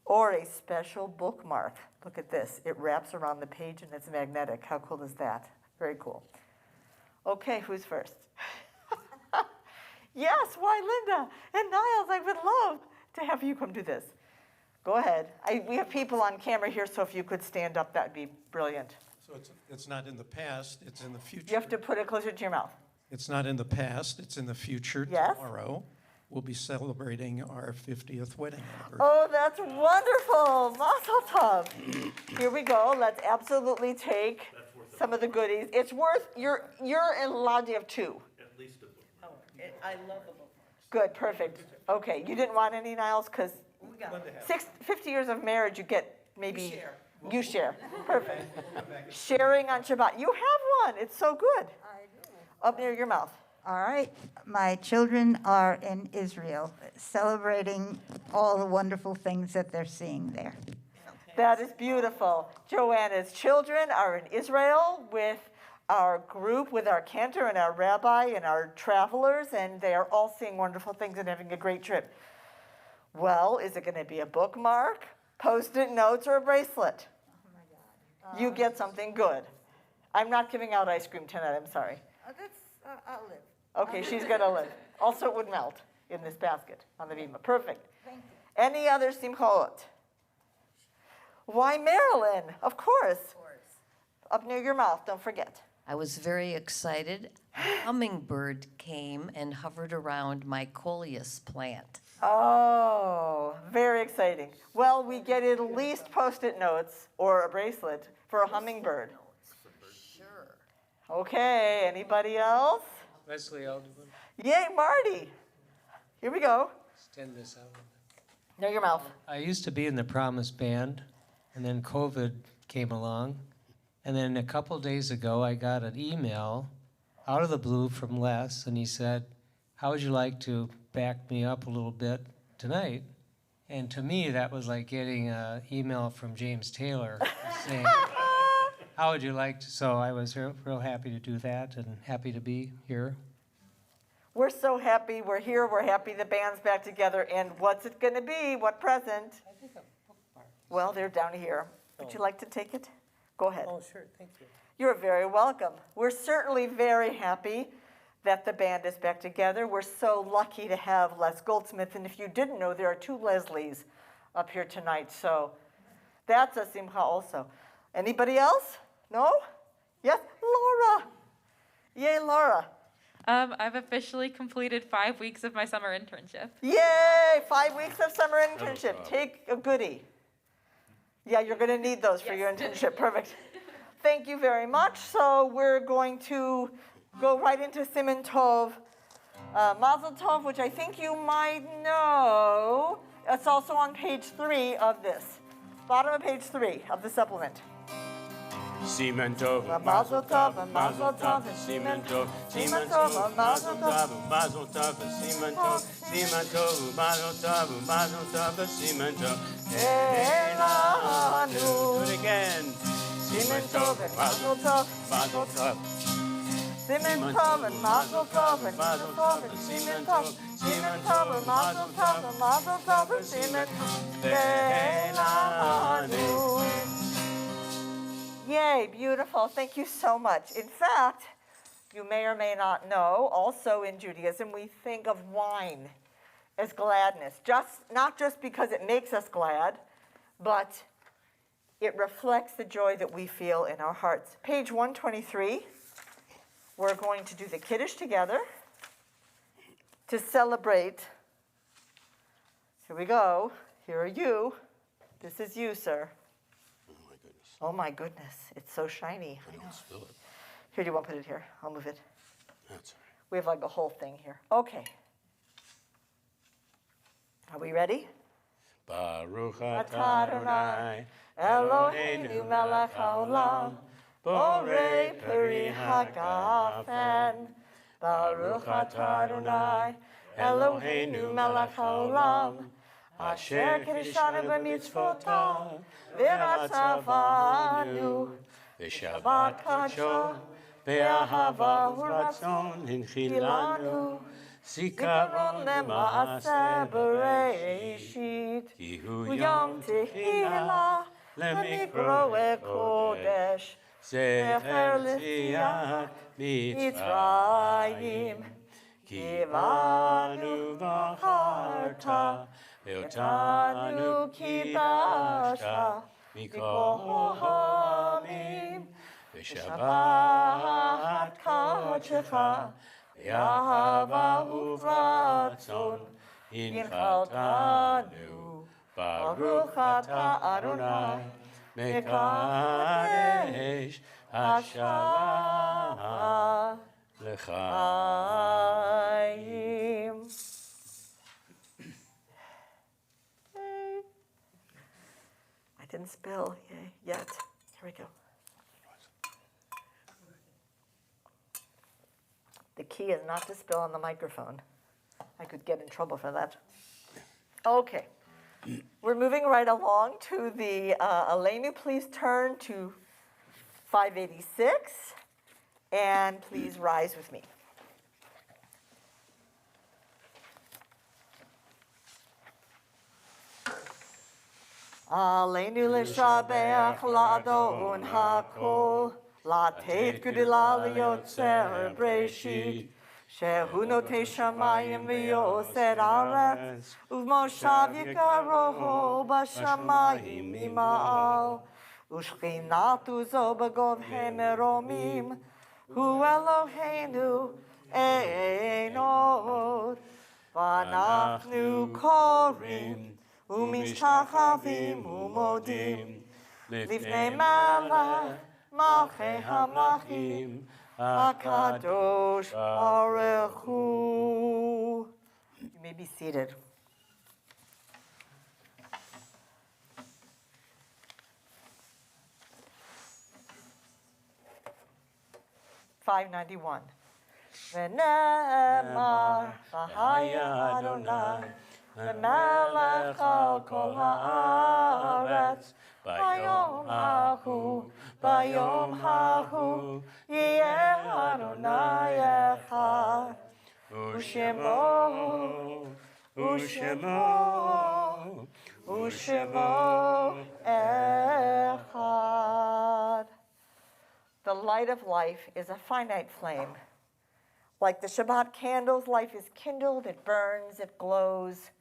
S7: or a special bookmark. Look at this. It wraps around the page and it's magnetic. How cool is that? Very cool. Okay, who's first? Yes, why, Linda and Niles, I would love to have you come do this. Go ahead. We have people on camera here, so if you could stand up, that would be brilliant.
S6: So it's not in the past, it's in the future.
S7: You have to put it closer to your mouth.
S6: It's not in the past, it's in the future.
S7: Yes.
S6: Tomorrow, we'll be celebrating our 50th wedding anniversary.
S7: Oh, that's wonderful. Mazel tov. Here we go. Let's absolutely take some of the goodies. It's worth, you're allowed to have 2.
S6: At least a book.
S5: I love the bookmarks.
S7: Good, perfect. Okay, you didn't want any, Niles, because 50 years of marriage, you get maybe you share. Perfect. Sharing on Shabbat. You have one. It's so good.
S4: I do.
S7: Up near your mouth.
S4: All right, my children are in Israel, celebrating all the wonderful things that they're seeing there.
S7: That is beautiful. Joanna's children are in Israel with our group, with our cantor and our rabbi and our travelers, and they are all seeing wonderful things and having a great trip. Well, is it going to be a bookmark, Post-it notes, or a bracelet?
S4: Oh, my God.
S7: You get something good. I'm not giving out ice cream tonight, I'm sorry.
S4: I'll live.
S7: Okay, she's going to live. Also, it would melt in this basket on the bima. Perfect.
S4: Thank you.
S7: Any other simchot? Why Marilyn? Of course. Up near your mouth, don't forget.
S8: I was very excited. A hummingbird came and hovered around my coleus plant.
S7: Oh, very exciting. Well, we get at least Post-it notes or a bracelet for a hummingbird.
S8: Sure.
S7: Okay, anybody else?
S9: Leslie, I'll do one.
S7: Yay, Marty. Here we go.
S9: Extend this out.
S7: Near your mouth.
S9: I used to be in the Promise Band, and then COVID came along. And then a couple days ago, I got an email out of the blue from Les, and he said, how would you like to back me up a little bit tonight? And to me, that was like getting an email from James Taylor saying, how would you like to? So I was real happy to do that and happy to be here.
S7: We're so happy we're here. We're happy the band's back together. And what's it going to be? What present?
S9: I think a bookmark.
S7: Well, they're down here. Would you like to take it? Go ahead.
S9: Oh, sure, thank you.
S7: You're very welcome. We're certainly very happy that the band is back together. We're so lucky to have Les Goldsmith. And if you didn't know, there are two Leslies up here tonight. So that's a simcha also. Anybody else? No? Yes? Laura. Yay, Laura.
S10: I've officially completed 5 weeks of my summer internship.
S7: Yay! 5 weeks of summer internship. Take a goodie. Yeah, you're going to need those for your internship. Perfect. Thank you very much. So we're going to go right into Siman Tov, Mazel Tov, which I think you might know. It's also on page 3 of this. Bottom of page 3 of the supplement.
S2: Siman Tov,
S7: Mazel Tov, Mazel Tov,
S2: Siman Tov,
S7: Siman Tov, Mazel Tov,
S2: Mazel Tov, Siman Tov, Siman Tov, Mazel Tov, Mazel Tov, Siman Tov. Hey, Lanu. Do it again.
S7: Siman Tov and Mazel Tov,
S2: Mazel Tov.
S7: Siman Tov and Mazel Tov and Mazel Tov and Siman Tov, Siman Tov and Mazel Tov and Mazel Tov and Siman Tov. Hey, Lanu. Yay, beautiful. Thank you so much. In fact, you may or may not know, also in Judaism, we think of wine as gladness. Not just because it makes us glad, but it reflects the joy that we feel in our hearts. Page 123, we're going to do the Kiddush together to celebrate. Here we go. Here are you. This is you, sir. Oh my goodness, it's so shiny. I know.
S2: Spill it.
S7: Here, do you want to put it here? I'll move it.
S2: That's all right.
S7: We have like a whole thing here. Okay. Are we ready?
S2: Baruch
S7: Atah
S2: atah
S7: Adonai,
S2: Adonai,
S7: Eloheinu melech haolam, borei peri hagafen. Baruch atah Adonai, Eloheinu melech haolam, asher kiddushanu b'mitzvotav, v'ratzavanu,
S2: v'shabbat kadsho, v'ahava u'ratzon hinchilanu,
S7: zikaron lema'aseh bereishit, uyom tehila lemikro kodesh, zecher l'tziat Mitzrayim, kivanu b'charta, ve'otanu kidashta, mikol ha'amim, v'shabbat kadshecha, Yahava uvratzon inchaltanu, Baruch atah Adonai, mekadesh hashava l'chaim. I did didn't spill yet. Here we go. The key is not to spill on the microphone. I could get in trouble for that. Okay. We're moving right along to the, Elenu, please turn to 586, and please rise with me. Aleinu l'shabeach l'adon hakol, latet gudila liyotzer breshit, shehu notei shamayim v'yoser aretz, uvmoshav yikaroho b'shamayim ima'al, ushchinatu zo b'govhe meromim, hu Eloheinu einod, v'anachnu korim, ומשתחווים ומודים לפני מלך מלכי המלכים הקדוש ברוך הוא. You may be seated. $591. ונאמר והיה אדוני למלך על כל הארץ, ביום ההוא יהיה אדוני אחד, ושמו אחד. The light of life is a finite flame. Like the Shabbat candles, life is kindled, it burns, it glows.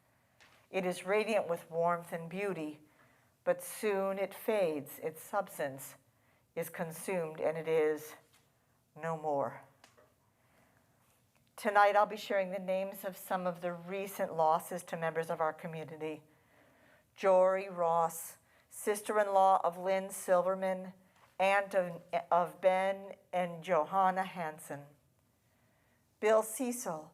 S7: It is radiant with warmth and beauty, but soon it fades, its substance is consumed, and it is no more. Tonight I'll be sharing the names of some of the recent losses to members of our community. Jory Ross, sister-in-law of Lynn Silverman, aunt of Ben and Johanna Hansen. Bill Cecil,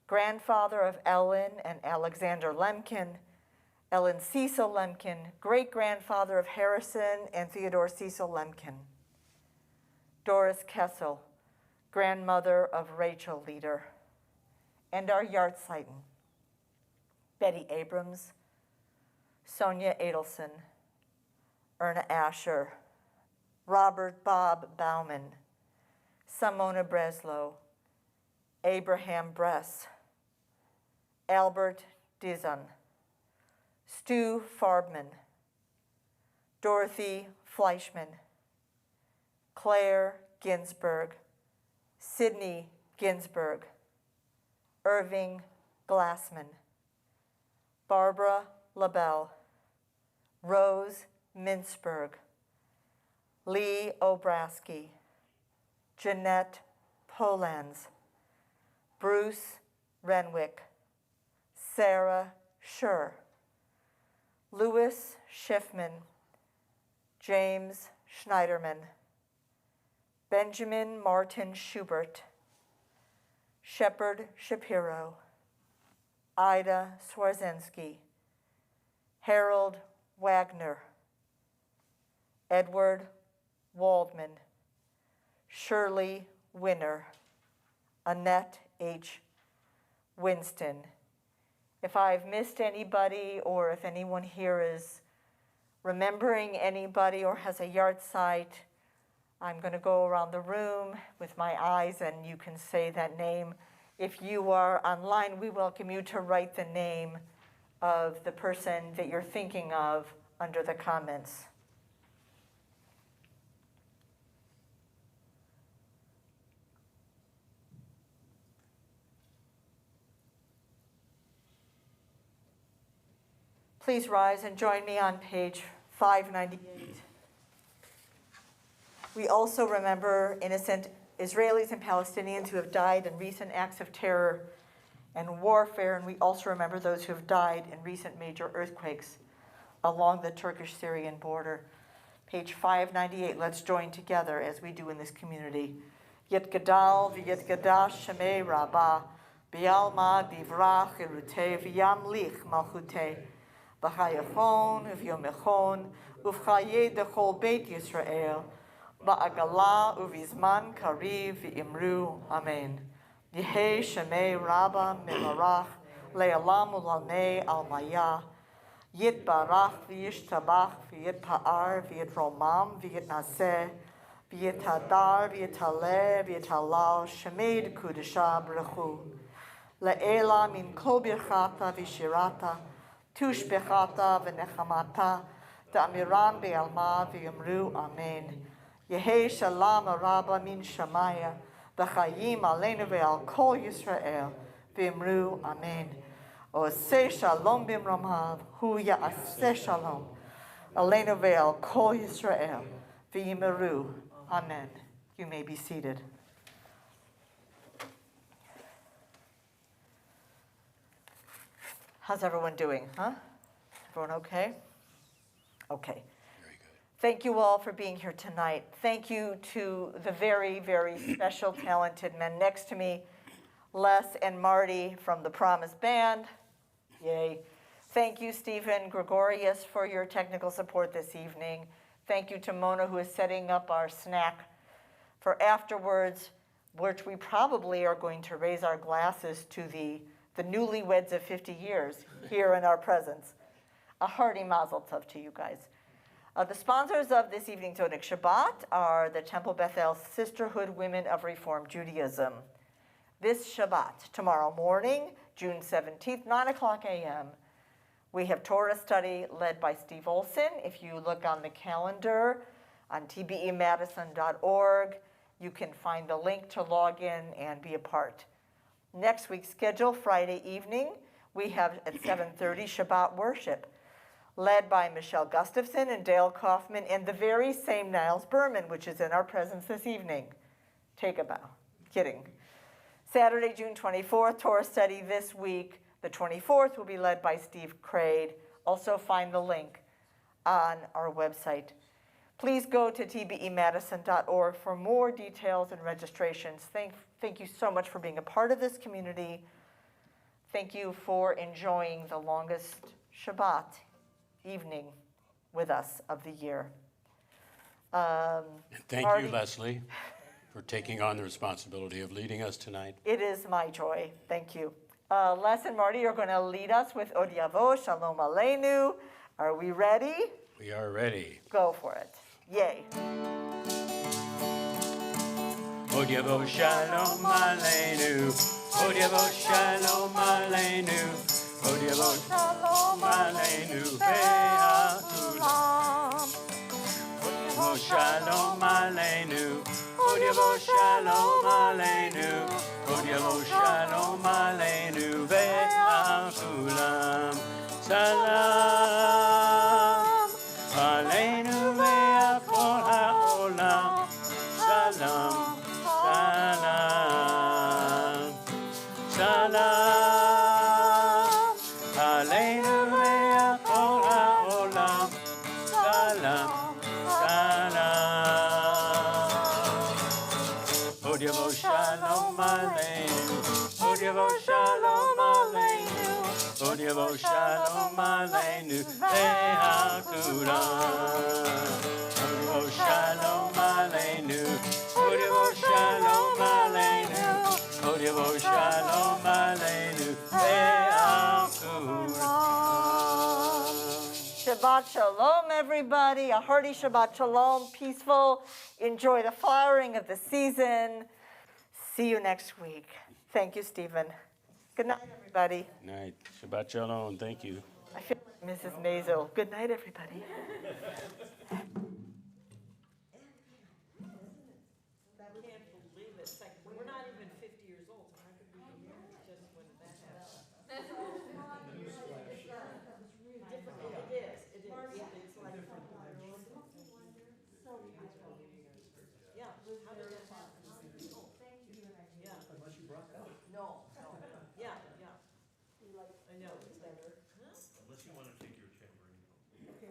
S7: grandfather of Ellen and Alexander Lemkin, Ellen Cecil Lemkin, great-grandfather of Harrison and Theodore Cecil Lemkin. Doris Kessel, grandmother of Rachel Leader. And our Yahrzeichen, Betty Abrams, Sonia Adelson, Erna Asher, Robert Bob Bauman, Simona Breslow, Abraham Bress, Albert Dizon, Stu Farbman, Dorothy Fleischman, Claire Ginsberg, Sidney Ginsberg, Irving Glassman, Barbara LaBelle, Rose Mintzberg, Lee Obrasky, Jeanette Polans, Bruce Renwick, Sarah Schur, Louis Schiffman, James Schneiderman, Benjamin Martin Schubert, Shepard Shapiro, Ida Swarzensky, Harold Wagner, Edward Waldman, Shirley Winner, Annette H. Winston. If I've missed anybody, or if anyone here is remembering anybody or has a yahrzeit, I'm going to go around the room with my eyes and you can say that name. If you are online, we welcome you to write the name of the person that you're thinking of under the comments. Please rise and join me on page 598. We also remember innocent Israelis and Palestinians who have died in recent acts of terror and warfare, and we also remember those who have died in recent major earthquakes along the Turkish-Syrian border. Page 598, let's join together as we do in this community. Yet gadal v'yetgadash shemei rabbah, bi'alma divrach irutei v'yamlich malchutei, b'chayachon u'v'yomechon u'v'chayei dechol beit Yisrael ba'agala u'v'zman kariv v'imru. Amen. Yehei shemei rabba mevarach le'olam u'lalmei al-maya yitbarach v'yishtabach v'yitpa'ar v'yitromam v'yitnaseh v'yitadar v'yitaleh v'yitalal shemei d'kudesha b'rechu le'ela min kol birchata v'shirata tushbechata v'nechamata da'amiram be'alma v'yomru amen. Yehei shalom rabba min shamaya v'chayim aleinu ve'al kol Yisrael v'yomru amen. Oseh shalom b'mramav hu ya'aseh shalom aleinu ve'al kol Yisrael v'yomru amen. You may be seated. How's everyone doing, huh? Everyone okay? Okay.
S2: Very good.
S7: Thank you all for being here tonight. Thank you to the very, very special, talented men next to me, Les and Marty from the Promise Band. Yay. Thank you, Stephen Gregorius, for your technical support this evening. Thank you to Mona, who is setting up our snack for afterwards, which we probably are going to raise our glasses to the newlyweds of 50 years here in our presence. A hearty mazel tov to you guys. The sponsors of this evening's Onik Shabbat are the Temple Bethel Sisterhood Women of Reform Judaism. This Shabbat, tomorrow morning, June 17th, 9 o'clock a.m., we have Torah study led by Steve Olson. If you look on the calendar on tbemadison.org, you can find the link to log in and be a part. Next week's schedule, Friday evening, we have at 7:30 Shabbat worship, led by Michelle Gustafson and Dale Kaufman and the very same Niles Berman, which is in our presence this evening. Take a bow. Kidding. Saturday, June 24th, Torah study this week. The 24th will be led by Steve Craig. Also find the link on our website. Please go to tbemadison.org for more details and registrations. Thank you so much for being a part of this community. Thank you for enjoying the longest Shabbat evening with us of the year.
S2: And thank
S7: Marty?
S2: you, Leslie, for taking on the responsibility of leading us tonight.
S7: It is my joy. Thank you. Les and Marty are going to lead us with Od Yavo, Shalom Aleinu. Are we ready?
S2: We are ready.
S7: Go for it. Yay.
S2: Od Yavo Shalom Aleinu. Od Yavo Shalom Aleinu. Od Yavo
S7: Shalom
S2: Aleinu. Ve'atulam. Od Yavo Shalom Aleinu. Od Yavo Shalom Aleinu. Od Yavo Shalom Aleinu. Ve'atulam. Salam. Aleinu ve'al kol ha'olam. Salam. Salam. Salam. Aleinu ve'al kol ha'olam. Salam. Salam. Od Yavo Shalom Aleinu. Od Yavo Shalom Aleinu. Od Yavo Shalom Aleinu. Ve'al kulam. Od Yavo Shalom Aleinu. Od Yavo Shalom Aleinu. Od Yavo Shalom Aleinu. Ve'al kulam.
S7: Shabbat Shalom, everybody. A hearty Shabbat Shalom, peaceful. Enjoy the flowering of the season. See you next week. Thank you, Stephen. Good night, everybody.
S2: Night. Shabbat Shalom. Thank you.
S7: I feel like Mrs. Maisel. Good night, everybody.
S6: Unless you want to take your